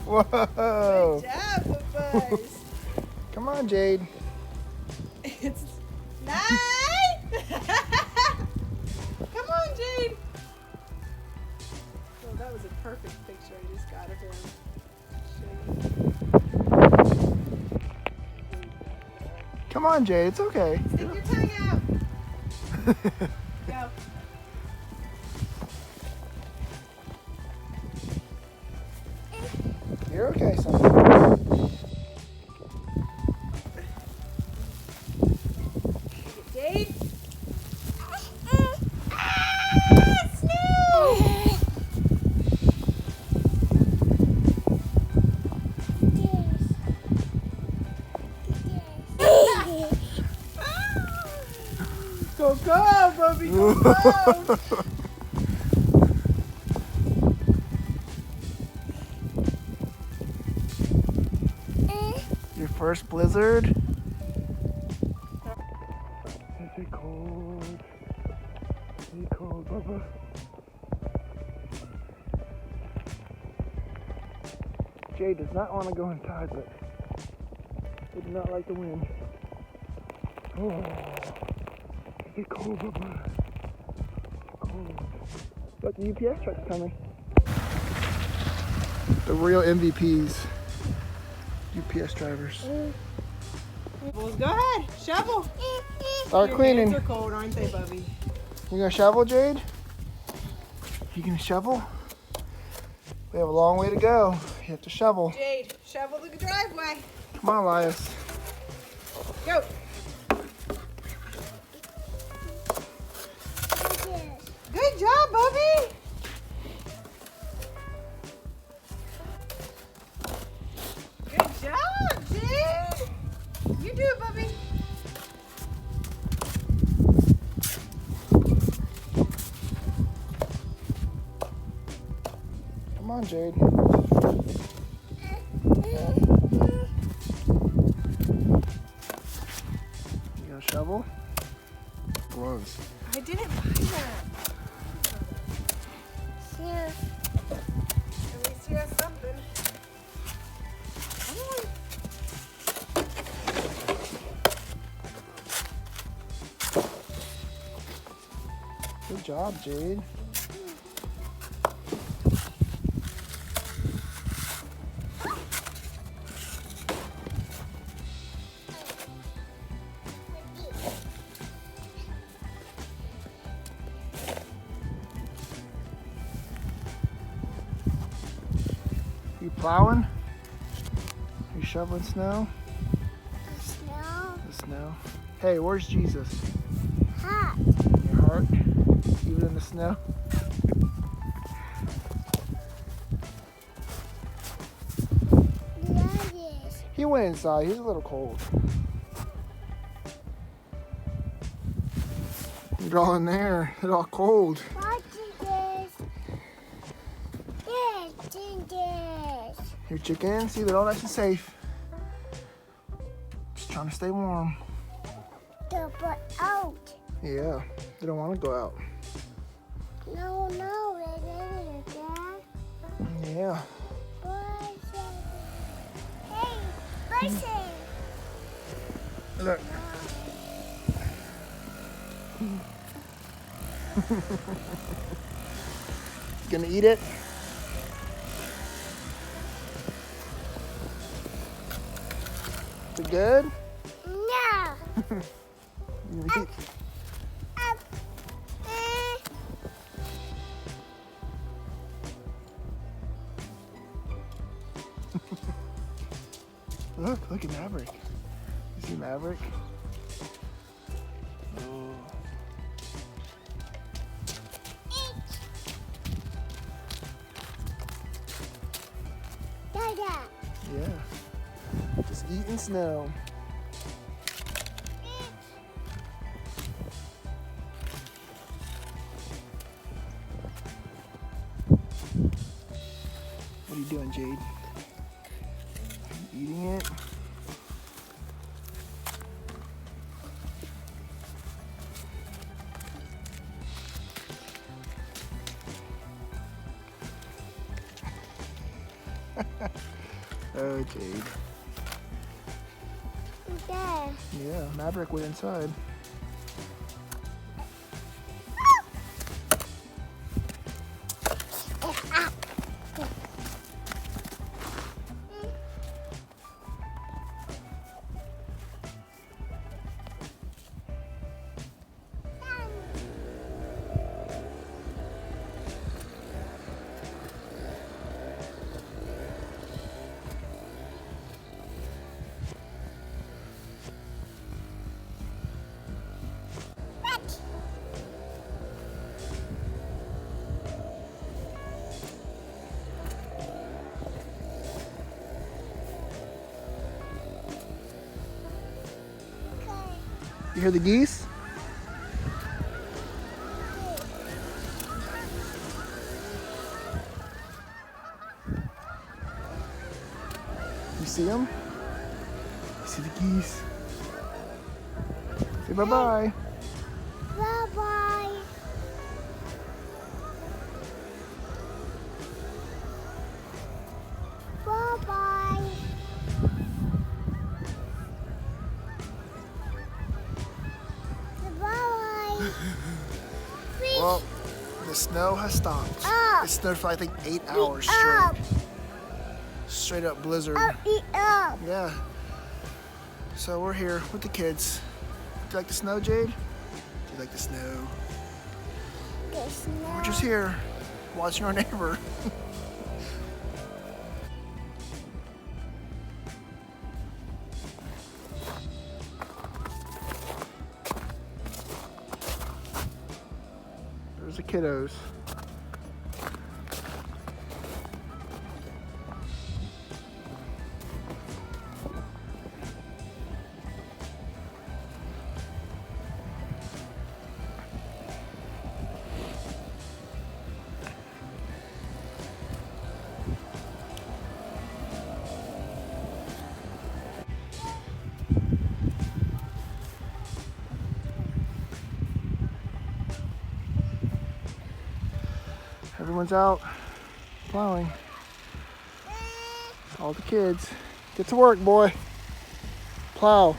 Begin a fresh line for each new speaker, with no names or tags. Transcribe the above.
Whoa!
Good job, Bubba's.
Come on, Jade.
It's nice. Come on, Jade. Well, that was a perfect picture I just got of him.
Come on, Jade. It's okay.
Stick your tongue out. Go.
You're okay, son.
Jade. Go, go, Bubby, go, go.
Your first blizzard. Is it cold? Is it cold, Bubba? Jade does not want to go inside, but they do not like the wind. Oh, is it cold, Bubba? Cold. Look, the UPS truck's coming. The real MVPs. UPS drivers.
Well, go ahead, shovel.
Start
Your
cleaning.
hands are cold, aren't they, Bubby?
You gonna shovel, Jade? You gonna shovel? We have a long way to go. You have to shovel.
Jade, shovel the driveway.
Come on, Elias.
Go. Good job, Bubby. Good job, Jade. You do it, Bubby.
Come on, Jade. You gonna shovel? Gloves.
I didn't buy that.
Yeah.
At least you have something. Come on.
Good job, Jade. You plowing? You shoveling snow?
Snow.
The snow. Hey, where's Jesus?
Hot.
In your heart? Even in the snow?
Elias.
He went inside. He's a little cold. You're all in there. It's all cold.
Watch this. This.
Your chickens, see, they're all nice and safe. Just trying to stay warm.
The butt out.
Yeah, they don't want to go out.
No, it isn't, Dad.
Yeah.
Hey, listen.
Look. Gonna eat it? Is it good?
No.
You eat- Look at Maverick. You see Maverick? Oh.
Dada.
Yeah. Just eating snow. What are you doing, Jade? Eating it? Oh, Jade.
There.
Yeah, Maverick went inside. You hear the geese? You see them? You see the geese? Say bye-bye.
Bye-bye. Bye-bye. Bye-bye.
Well, the snow has stopped.
Up.
It snowed for I think 8
Eat
hours
up.
straight. Straight up blizzard.
Up, eat up.
Yeah. So we're here with the kids. Do you like the snow, Jade? Do you like the snow?
The snow.
We're just here watching our neighbor. There's the kiddos. Everyone's out plowing. All the kids. Get to work, boy. Plow.